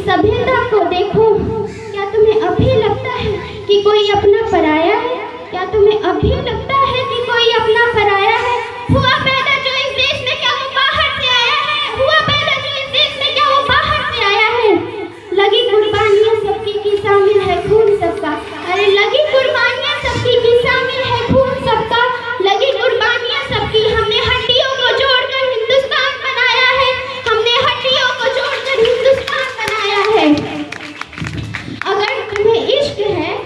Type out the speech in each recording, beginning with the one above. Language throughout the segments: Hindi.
सभ्यता को देखो, क्या तुम्हें अभी लगता है कि कोई अपना पराया है? क्या तुम्हें अभी लगता है कि कोई अपना पराया है? हुआ पैदा जो इस देश में, क्या वो बाहर से आया है? हुआ पैदा जो इस देश में, क्या वो बाहर से आया है? लगी कुर्बानियां सबकी की शामिल है खून सबका। अरे लगी कुर्बानियां सबकी की शामिल है खून सबका। लगी कुर्बानियां सबकी, हमने हड्डियों को जोड़कर हिंदुस्तान बनाया है। हमने हड्डियों को जोड़कर हिंदुस्तान बनाया है। अगर तुम्हें इश्क है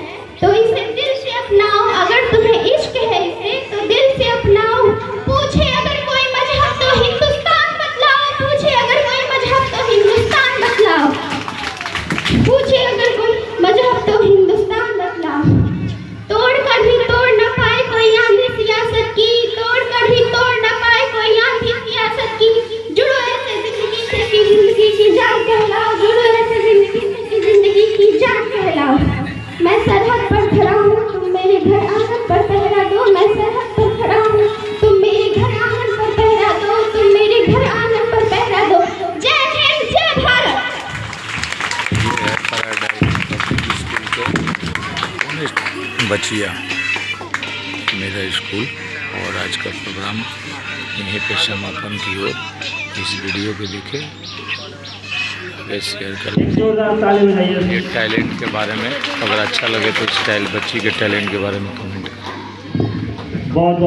तो इसे दिल से अपनाओ। अगर तुम्हें इश्क है इसे तो दिल से अपनाओ। पूछे अगर कोई मजहब तो हिंदुस्तान बतलाओ। पूछे अगर कोई मजहब तो हिंदुस्तान बतलाओ। पूछे अगर कोई मजहब तो हिंदुस्तान बतलाओ। तोड़ कर भी तोड़ न पाए कोई आंधी सियासत की। तोड़ कर भी तोड़ न पाए कोई आंधी सियासत की। जुड़ो ऐसे जिंदगी से कि जिंदगी की जान कहलाओ। जुड़ो ऐसे जिंदगी से कि जिंदगी की जान कहलाओ। मैं सरहद पर खड़ा हूँ, तुम मेरे घर आंगन पर पहरा दो। मैं सरहद पर खड़ा हूँ, तुम मेरे घर आंगन पर पहरा दो। तुम मेरे घर आंगन पर पहरा दो। जय हिंद, जय भारत। बचिया मेरा स्कूल और आज का प्रोग्राम यहीं पे समापन की ओर। इस वीडियो को देखें, आगे शेयर करें। ये टैलेंट के बारे में अगर अच्छा लगे तो इस बच्ची के टैलेंट के बारे में कमेंट करें।